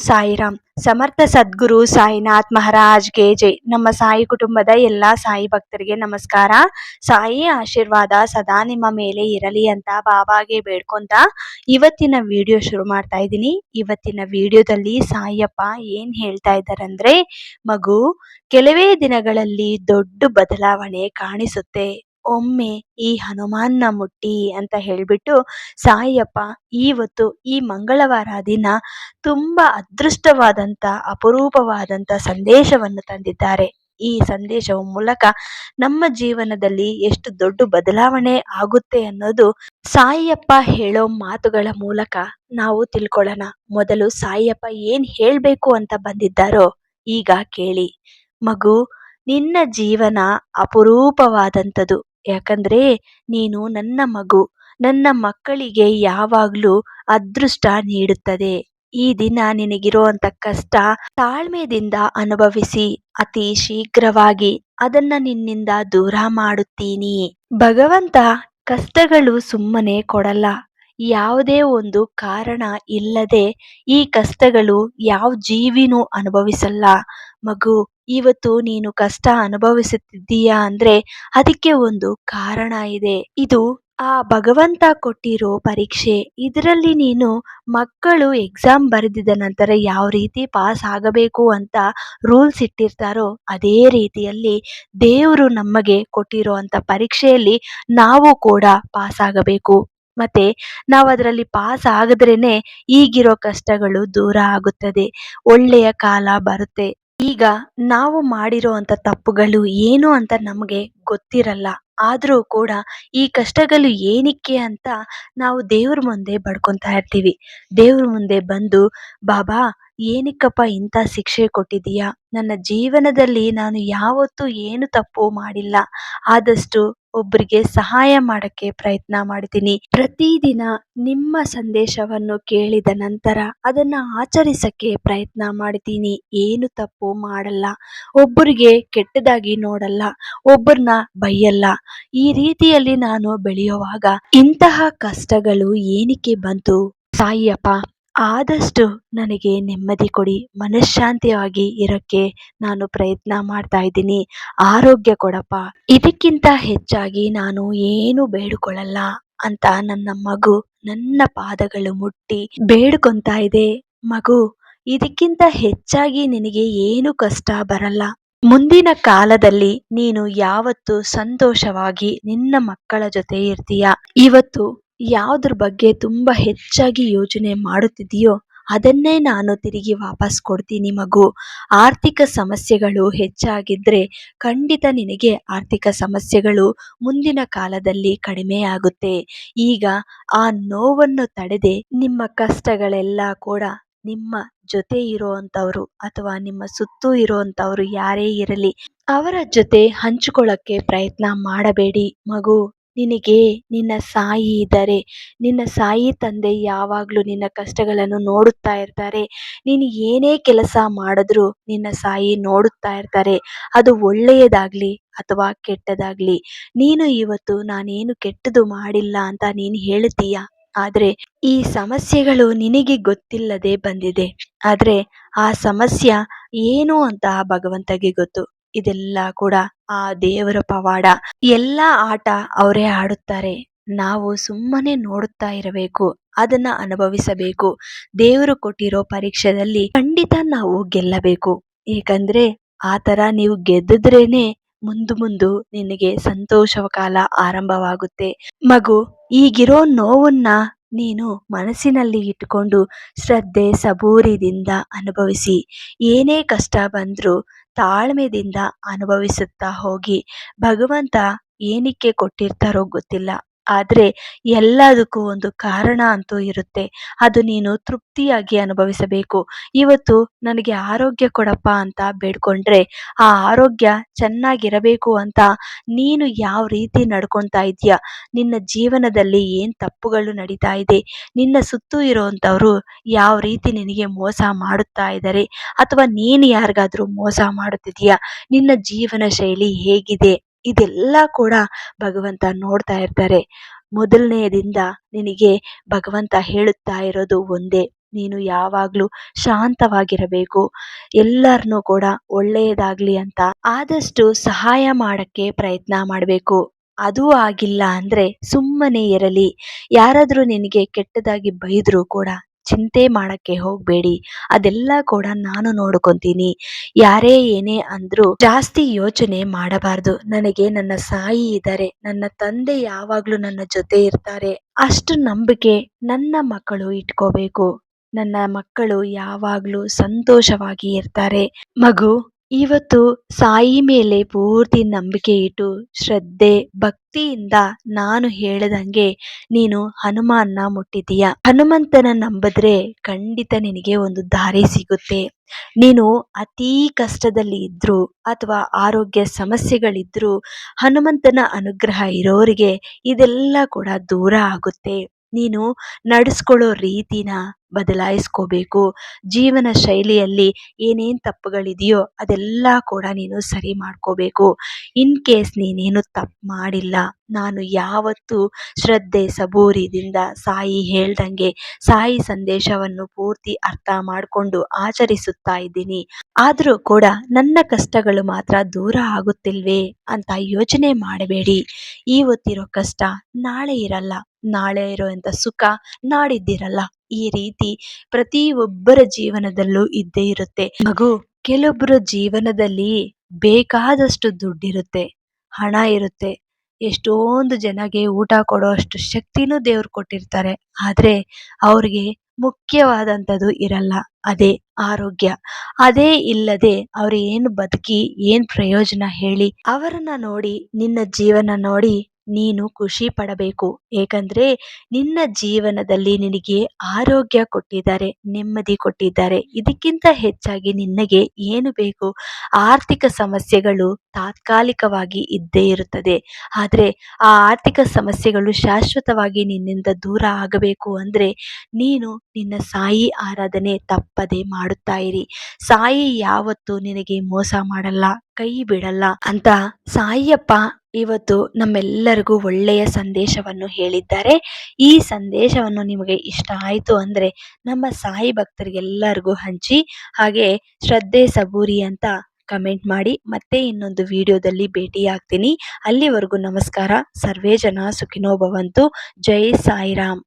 ಸಾಯಿರಾಮ್. ಸಮರ್ಥ ಸದ್ಗುರು ಸಾಯಿನಾಥ್ ಮಹಾರಾಜ್ಗೆ ಜೈ. ನಮ್ಮ ಸಾಯಿ ಕುಟುಂಬದ ಎಲ್ಲ ಸಾಯಿ ಭಕ್ತರಿಗೆ ನಮಸ್ಕಾರ. ಸಾಯಿ ಆಶೀರ್ವಾದ ಸದಾ ನಿಮ್ಮ ಮೇಲೆ ಇರಲಿ ಅಂತ ಬಾಬಾಗೆ ಬೇಡ್ಕೊಂತ ಇವತ್ತಿನ ವಿಡಿಯೋ ಶುರು ಮಾಡ್ತಾ ಇದ್ದೀನಿ. ಇವತ್ತಿನ ವಿಡಿಯೋದಲ್ಲಿ ಸಾಯಿಯಪ್ಪ ಏನ್ ಹೇಳ್ತಾ ಇದ್ದಾರಂದ್ರೆ, ಮಗು, ಕೆಲವೇ ದಿನಗಳಲ್ಲಿ ದೊಡ್ಡ ಬದಲಾವಣೆ ಕಾಣಿಸುತ್ತೆ. ಒಮ್ಮೆ ಈ ಹನುಮಾನ್ನ ಮುಟ್ಟಿ ಅಂತ ಹೇಳ್ಬಿಟ್ಟು ಸಾಯಿಯಪ್ಪ ಇವತ್ತು ಈ ಮಂಗಳವಾರ ದಿನ ತುಂಬಾ ಅದೃಷ್ಟವಾದಂತ ಅಪರೂಪವಾದಂತ ಸಂದೇಶವನ್ನು ತಂದಿದ್ದಾರೆ. ಈ ಸಂದೇಶದ ಮೂಲಕ ನಮ್ಮ ಜೀವನದಲ್ಲಿ ಎಷ್ಟು ದೊಡ್ಡ ಬದಲಾವಣೆ ಆಗುತ್ತೆ ಅನ್ನೋದು ಸಾಯಿಯಪ್ಪ ಹೇಳೋ ಮಾತುಗಳ ಮೂಲಕ ನಾವು ತಿಳ್ಕೊಳ್ಳೋಣ. ಮೊದಲು ಸಾಯಿಯಪ್ಪ ಏನ್ ಹೇಳ್ಬೇಕು ಅಂತ ಬಂದಿದ್ದಾರೋ ಈಗ ಕೇಳಿ. ಮಗು, ನಿನ್ನ ಜೀವನ ಅಪರೂಪವಾದಂಥದ್ದು. ಯಾಕಂದ್ರೆ ನೀನು ನನ್ನ ಮಗು. ನನ್ನ ಮಕ್ಕಳಿಗೆ ಯಾವಾಗ್ಲೂ ಅದೃಷ್ಟ ನೀಡುತ್ತದೆ. ಈ ದಿನ ನಿನಗಿರುವಂತ ಕಷ್ಟ ತಾಳ್ಮೆದಿಂದ ಅನುಭವಿಸಿ ಅತಿ ಶೀಘ್ರವಾಗಿ ಅದನ್ನ ನಿನ್ನಿಂದ ದೂರ ಮಾಡುತ್ತೀನಿ. ಭಗವಂತ ಕಷ್ಟಗಳು ಸುಮ್ಮನೆ ಕೊಡಲ್ಲ. ಯಾವುದೇ ಒಂದು ಕಾರಣ ಇಲ್ಲದೆ ಈ ಕಷ್ಟಗಳು ಯಾವ ಜೀವಿನೂ ಅನುಭವಿಸಲ್ಲ. ಮಗು, ಇವತ್ತು ನೀನು ಕಷ್ಟ ಅನುಭವಿಸುತ್ತಿದ್ದೀಯಾ ಅಂದ್ರೆ ಅದಕ್ಕೆ ಒಂದು ಕಾರಣ ಇದೆ. ಇದು ಆ ಭಗವಂತ ಕೊಟ್ಟಿರೋ ಪರೀಕ್ಷೆ. ಇದರಲ್ಲಿ ನೀನು ಮಕ್ಕಳು ಎಕ್ಸಾಮ್ ಬರೆದಿದ ನಂತರ ಯಾವ ರೀತಿ ಪಾಸ್ ಆಗಬೇಕು ಅಂತ ರೂಲ್ಸ್ ಇಟ್ಟಿರ್ತಾರೋ ಅದೇ ರೀತಿಯಲ್ಲಿ ದೇವರು ನಮಗೆ ಕೊಟ್ಟಿರೋ ಅಂತ ಪರೀಕ್ಷೆಯಲ್ಲಿ ನಾವು ಕೂಡ ಪಾಸ್ ಆಗಬೇಕು. ಮತ್ತೆ ನಾವು ಅದರಲ್ಲಿ ಪಾಸ್ ಆಗಿದ್ರೇನೆ ಈಗಿರೋ ಕಷ್ಟಗಳು ದೂರ ಆಗುತ್ತದೆ. ಒಳ್ಳೆಯ ಕಾಲ ಬರುತ್ತೆ. ಈಗ ನಾವು ಮಾಡಿರೋ ಅಂತ ತಪ್ಪುಗಳು ಏನು ಅಂತ ನಮಗೆ ಗೊತ್ತಿರಲ್ಲ. ಆದ್ರೂ ಕೂಡ ಈ ಕಷ್ಟಗಳು ಏನಕ್ಕೆ ಅಂತ ನಾವು ದೇವ್ರ ಮುಂದೆ ಬಡ್ಕೊಂತಾ ಇರ್ತೀವಿ. ದೇವ್ರ ಮುಂದೆ ಬಂದು, ಬಾಬಾ, ಏನಕ್ಕಪ್ಪ ಇಂಥ ಶಿಕ್ಷೆ ಕೊಟ್ಟಿದೀಯಾ? ನನ್ನ ಜೀವನದಲ್ಲಿ ನಾನು ಯಾವತ್ತೂ ಏನು ತಪ್ಪು ಮಾಡಿಲ್ಲ. ಆದಷ್ಟು ಒಬ್ಬರಿಗೆ ಸಹಾಯ ಮಾಡಕ್ಕೆ ಪ್ರಯತ್ನ ಮಾಡ್ತೀನಿ. ಪ್ರತಿದಿನ ನಿಮ್ಮ ಸಂದೇಶವನ್ನು ಕೇಳಿದ ನಂತರ ಅದನ್ನ ಆಚರಿಸಕ್ಕೆ ಪ್ರಯತ್ನ ಮಾಡ್ತೀನಿ. ಏನು ತಪ್ಪು ಮಾಡಲ್ಲ. ಒಬ್ಬರಿಗೆ ಕೆಟ್ಟದಾಗಿ ನೋಡಲ್ಲ. ಒಬ್ಬರನ್ನ ಬೈಯಲ್ಲ. ಈ ರೀತಿಯಲ್ಲಿ ನಾನು ಬೆಳೆಯುವಾಗ ಇಂತಹ ಕಷ್ಟಗಳು ಏನಕ್ಕೆ ಬಂತು? ಸಾಯಿಯಪ್ಪ, ಆದಷ್ಟು ನನಗೆ ನೆಮ್ಮದಿ ಕೊಡಿ. ಮನಃಶಾಂತಿಯಾಗಿ ಇರಕ್ಕೆ ನಾನು ಪ್ರಯತ್ನ ಮಾಡ್ತಾ ಇದ್ದೀನಿ. ಆರೋಗ್ಯ ಕೊಡಪ್ಪ. ಇದಕ್ಕಿಂತ ಹೆಚ್ಚಾಗಿ ನಾನು ಏನು ಬೇಡಿಕೊಳ್ಳಲ್ಲ ಅಂತ ನನ್ನ ಮಗು ನನ್ನ ಪಾದಗಳು ಮುಟ್ಟಿ ಬೇಡ್ಕೊಂತಾ ಇದೆ. ಮಗು, ಇದಕ್ಕಿಂತ ಹೆಚ್ಚಾಗಿ ನಿನಗೆ ಏನು ಕಷ್ಟ ಬರಲ್ಲ. ಮುಂದಿನ ಕಾಲದಲ್ಲಿ ನೀನು ಯಾವತ್ತು ಸಂತೋಷವಾಗಿ ನಿನ್ನ ಮಕ್ಕಳ ಜೊತೆ ಇರ್ತೀಯ. ಇವತ್ತು ಯಾವುದ್ರ ಬಗ್ಗೆ ತುಂಬಾ ಹೆಚ್ಚಾಗಿ ಯೋಚನೆ ಮಾಡುತ್ತಿದೆಯೋ ಅದನ್ನೇ ನಾನು ತಿರುಗಿ ವಾಪಸ್ ಕೊಡ್ತೀನಿ. ಮಗು, ಆರ್ಥಿಕ ಸಮಸ್ಯೆಗಳು ಹೆಚ್ಚಾಗಿದ್ರೆ ಖಂಡಿತ ನಿನಗೆ ಆರ್ಥಿಕ ಸಮಸ್ಯೆಗಳು ಮುಂದಿನ ಕಾಲದಲ್ಲಿ ಕಡಿಮೆ ಆಗುತ್ತೆ. ಈಗ ಆ ನೋವನ್ನು ತಡೆದೆ ನಿಮ್ಮ ಕಷ್ಟಗಳೆಲ್ಲ ಕೂಡ ನಿಮ್ಮ ಜೊತೆ ಇರುವಂತವ್ರು ಅಥವಾ ನಿಮ್ಮ ಸುತ್ತೂ ಇರುವಂತವ್ರು ಯಾರೇ ಇರಲಿ ಅವರ ಜೊತೆ ಹಂಚಿಕೊಳ್ಳಕ್ಕೆ ಪ್ರಯತ್ನ ಮಾಡಬೇಡಿ. ಮಗು, ನಿನಗೆ ನಿನ್ನ ಸಾಯಿ ಇದ್ದಾರೆ. ನಿನ್ನ ಸಾಯಿ ತಂದೆ ಯಾವಾಗ್ಲೂ ನಿನ್ನ ಕಷ್ಟಗಳನ್ನು ನೋಡುತ್ತಾ ಇರ್ತಾರೆ. ನೀನು ಏನೇ ಕೆಲಸ ಮಾಡಿದ್ರೂ ನಿನ್ನ ಸಾಯಿ ನೋಡುತ್ತಾ ಇರ್ತಾರೆ. ಅದು ಒಳ್ಳೆಯದಾಗ್ಲಿ ಅಥವಾ ಕೆಟ್ಟದಾಗ್ಲಿ. ನೀನು ಇವತ್ತು ನಾನೇನು ಕೆಟ್ಟದು ಮಾಡಿಲ್ಲ ಅಂತ ನೀನು ಹೇಳುತ್ತೀಯ. ಆದ್ರೆ ಈ ಸಮಸ್ಯೆಗಳು ನಿನಗೆ ಗೊತ್ತಿಲ್ಲದೆ ಬಂದಿದೆ. ಆದ್ರೆ ಆ ಸಮಸ್ಯೆ ಏನು ಅಂತ ಆ ಭಗವಂತಗೆ ಗೊತ್ತು. ಇದೆಲ್ಲ ಕೂಡ ಆ ದೇವರ ಪವಾಡ. ಎಲ್ಲ ಆಟ ಅವರೇ ಆಡುತ್ತಾರೆ. ನಾವು ಸುಮ್ಮನೆ ನೋಡುತ್ತಾ ಇರಬೇಕು. ಅದನ್ನ ಅನುಭವಿಸಬೇಕು. ದೇವರು ಕೊಟ್ಟಿರೋ ಪರೀಕ್ಷೆಯಲ್ಲಿ ಖಂಡಿತ ನಾವು ಗೆಲ್ಲಬೇಕು. ಏಕೆಂದ್ರೆ ಆ ತರ ನೀವು ಗೆದ್ದಿದ್ರೇನೆ ಮುಂದು ನಿನಗೆ ಸಂತೋಷವ ಕಾಲ ಆರಂಭವಾಗುತ್ತೆ. ಮಗು, ಈಗಿರೋ ನೋವನ್ನ ನೀನು ಮನಸ್ಸಿನಲ್ಲಿ ಇಟ್ಟುಕೊಂಡು ಶ್ರದ್ಧೆ ಸಬೂರಿದಿಂದ ಅನುಭವಿಸಿ. ಏನೇ ಕಷ್ಟ ಬಂದ್ರೂ ತಾಳ್ಮೆದಿಂದ ಅನುಭವಿಸುತ್ತಾ ಹೋಗಿ. ಭಗವಂತ ಏನಕ್ಕೆ ಕೊಟ್ಟಿರ್ತಾರೋ ಗೊತ್ತಿಲ್ಲ. ಆದ್ರೆ ಎಲ್ಲದಕ್ಕೂ ಒಂದು ಕಾರಣ ಅಂತೂ ಇರುತ್ತೆ. ಅದು ನೀನು ತೃಪ್ತಿಯಾಗಿ ಅನುಭವಿಸಬೇಕು. ಇವತ್ತು ನನಗೆ ಆರೋಗ್ಯ ಕೊಡಪ್ಪ ಅಂತ ಬೇಡ್ಕೊಂಡ್ರೆ ಆ ಆರೋಗ್ಯ ಚೆನ್ನಾಗಿರಬೇಕು ಅಂತ ನೀನು ಯಾವ ರೀತಿ ನಡ್ಕೊತಾ ಇದೀಯ, ನಿನ್ನ ಜೀವನದಲ್ಲಿ ಏನ್ ತಪ್ಪುಗಳು ನಡೀತಾ ಇದೆ, ನಿನ್ನ ಸುತ್ತೂ ಇರೋವಂಥವ್ರು ಯಾವ ರೀತಿ ನಿನಗೆ ಮೋಸ ಮಾಡುತ್ತಾ ಇದ್ದಾರೆ ಅಥವಾ ನೀನು ಯಾರಿಗಾದ್ರೂ ಮೋಸ ಮಾಡುತ್ತಿದೀಯಾ, ನಿನ್ನ ಜೀವನ ಶೈಲಿ ಹೇಗಿದೆ, ಇದೆಲ್ಲ ಕೂಡ ಭಗವಂತ ನೋಡ್ತಾ ಇರ್ತಾರೆ. ಮೊದಲನೆಯದಿಂದ ನಿನಗೆ ಭಗವಂತ ಹೇಳುತ್ತಾ ಇರೋದು ಒಂದೇ, ನೀನು ಯಾವಾಗ್ಲೂ ಶಾಂತವಾಗಿರಬೇಕು. ಎಲ್ಲರನ್ನೂ ಕೂಡ ಒಳ್ಳೆಯದಾಗ್ಲಿ ಅಂತ ಆದಷ್ಟು ಸಹಾಯ ಮಾಡಕ್ಕೆ ಪ್ರಯತ್ನ ಮಾಡಬೇಕು. ಅದೂ ಆಗಿಲ್ಲ ಅಂದ್ರೆ ಸುಮ್ಮನೆ ಇರಲಿ. ಯಾರಾದ್ರೂ ನಿನಗೆ ಕೆಟ್ಟದಾಗಿ ಬೈದ್ರೂ ಕೂಡ ಚಿಂತೆ ಮಾಡಕ್ಕೆ ಹೋಗ್ಬೇಡಿ. ಅದೆಲ್ಲ ಕೂಡ ನಾನು ನೋಡ್ಕೊಂತೀನಿ. ಯಾರೇ ಏನೇ ಅಂದ್ರೂ ಜಾಸ್ತಿ ಯೋಚನೆ ಮಾಡಬಾರ್ದು. ನನಗೆ ನನ್ನ ಸಾಯಿ ಇದ್ದಾರೆ, ನನ್ನ ತಂದೆ ಯಾವಾಗ್ಲೂ ನನ್ನ ಜೊತೆ ಇರ್ತಾರೆ, ಅಷ್ಟು ನಂಬಿಕೆ ನನ್ನ ಮಕ್ಕಳು ಇಟ್ಕೋಬೇಕು. ನನ್ನ ಮಕ್ಕಳು ಯಾವಾಗ್ಲೂ ಸಂತೋಷವಾಗಿ ಇರ್ತಾರೆ. ಮಗು, ಇವತ್ತು ಸಾಯಿ ಮೇಲೆ ಪೂರ್ತಿ ನಂಬಿಕೆ ಇಟ್ಟು ಶ್ರದ್ಧೆ ಭಕ್ತಿಯಿಂದ ನಾನು ಹೇಳ್ದಂಗೆ ನೀನು ಹನುಮಾನ್ನ ಮುಟ್ಟಿದೀಯ. ಹನುಮಂತನ ನಂಬಿದ್ರೆ ಖಂಡಿತ ನಿನಗೆ ಒಂದು ದಾರಿ ಸಿಗುತ್ತೆ. ನೀನು ಅತೀ ಕಷ್ಟದಲ್ಲಿ ಇದ್ರು ಅಥವಾ ಆರೋಗ್ಯ ಸಮಸ್ಯೆಗಳಿದ್ರು ಹನುಮಂತನ ಅನುಗ್ರಹ ಇರೋರಿಗೆ ಇದೆಲ್ಲ ಕೂಡ ದೂರ ಆಗುತ್ತೆ. ನೀನು ನಡೆಸ್ಕೊಳ್ಳೋ ರೀತಿನ ಬದಲಾಯಿಸ್ಕೋಬೇಕು. ಜೀವನ ಶೈಲಿಯಲ್ಲಿ ಏನೇನು ತಪ್ಪುಗಳಿದೆಯೋ ಅದೆಲ್ಲ ಕೂಡ ನೀನು ಸರಿ ಮಾಡ್ಕೋಬೇಕು. ಇನ್ ಕೇಸ್ ನೀನೇನು ತಪ್ಪು ಮಾಡಿಲ್ಲ, ನಾನು ಯಾವತ್ತೂ ಶ್ರದ್ಧೆ ಸಬೂರಿದಿಂದ ಸಾಯಿ ಹೇಳ್ದಂಗೆ ಸಾಯಿ ಸಂದೇಶವನ್ನು ಪೂರ್ತಿ ಅರ್ಥ ಮಾಡಿಕೊಂಡು ಆಚರಿಸುತ್ತಾ ಇದ್ದೀನಿ. ಆದರೂ ಕೂಡ ನನ್ನ ಕಷ್ಟಗಳು ಮಾತ್ರ ದೂರ ಆಗುತ್ತಿಲ್ವೇ ಅಂತ ಯೋಚನೆ ಮಾಡಬೇಡಿ. ಇವತ್ತಿರೋ ಕಷ್ಟ ನಾಳೆ ಇರಲ್ಲ, ನಾಳೆ ಇರೋಂಥ ಸುಖ ನಾಡಿದ್ದಿರಲ್ಲ. ಈ ರೀತಿ ಪ್ರತಿಯೊಬ್ಬರ ಜೀವನದಲ್ಲೂ ಇದ್ದೇ ಇರುತ್ತೆ. ಮಗು, ಕೆಲವೊಬ್ಬರ ಜೀವನದಲ್ಲಿ ಬೇಕಾದಷ್ಟು ದುಡ್ಡಿರುತ್ತೆ, ಹಣ ಇರುತ್ತೆ, ಎಷ್ಟೊಂದು ಜನಗೆ ಊಟ ಕೊಡೋ ಅಷ್ಟು ಶಕ್ತಿನೂ ದೇವ್ರು ಕೊಟ್ಟಿರ್ತಾರೆ. ಆದ್ರೆ ಅವ್ರಿಗೆ ಮುಖ್ಯವಾದಂಥದ್ದು ಇರಲ್ಲ, ಅದೇ ಆರೋಗ್ಯ. ಅದೇ ಇಲ್ಲದೆ ಅವ್ರು ಏನು ಬದುಕಿ ಏನ್ ಪ್ರಯೋಜನ ಹೇಳಿ? ಅವರನ್ನ ನೋಡಿ ನಿನ್ನ ಜೀವನ ನೋಡಿ ನೀನು ಖುಷಿ ಪಡಬೇಕು. ಏಕೆಂದ್ರೆ ನಿನ್ನ ಜೀವನದಲ್ಲಿ ನಿನಗೆ ಆರೋಗ್ಯ ಕೊಟ್ಟಿದ್ದಾರೆ, ನೆಮ್ಮದಿ ಕೊಟ್ಟಿದ್ದಾರೆ. ಇದಕ್ಕಿಂತ ಹೆಚ್ಚಾಗಿ ನಿನಗೆ ಏನು ಬೇಕು? ಆರ್ಥಿಕ ಸಮಸ್ಯೆಗಳು ತಾತ್ಕಾಲಿಕವಾಗಿ ಇದ್ದೇ ಇರುತ್ತದೆ. ಆದರೆ ಆ ಆರ್ಥಿಕ ಸಮಸ್ಯೆಗಳು ಶಾಶ್ವತವಾಗಿ ನಿನ್ನಿಂದ ದೂರ ಆಗಬೇಕು ಅಂದ್ರೆ ನೀನು ನಿನ್ನ ಸಾಯಿ ಆರಾಧನೆ ತಪ್ಪದೆ ಮಾಡುತ್ತಾ ಇರಿ. ಸಾಯಿ ಯಾವತ್ತೂ ನಿನಗೆ ಮೋಸ ಮಾಡಲ್ಲ, ಕೈ ಬಿಡಲ್ಲ ಅಂತ ಸಾಯಿಯಪ್ಪ ಇವತ್ತು ನಮ್ಮೆಲ್ಲರಿಗೂ ಒಳ್ಳೆಯ ಸಂದೇಶವನ್ನು ಹೇಳಿದ್ದಾರೆ. ಈ ಸಂದೇಶವನ್ನು ನಿಮಗೆ ಇಷ್ಟ ಆಯಿತು ಅಂದರೆ ನಮ್ಮ ಸಾಯಿ ಭಕ್ತರಿಗೆಲ್ಲರಿಗೂ ಹಂಚಿ, ಹಾಗೆ ಶ್ರದ್ಧೆ ಸಬೂರಿ ಅಂತ ಕಮೆಂಟ್ ಮಾಡಿ. ಮತ್ತೆ ಇನ್ನೊಂದು ವಿಡಿಯೋದಲ್ಲಿ ಭೇಟಿಯಾಗ್ತೀನಿ. ಅಲ್ಲಿವರೆಗೂ ನಮಸ್ಕಾರ. ಸರ್ವೇ ಜನ ಸುಖಿನೋ ಭವಂತು. ಜೈ ಸಾಯಿರಾಮ್.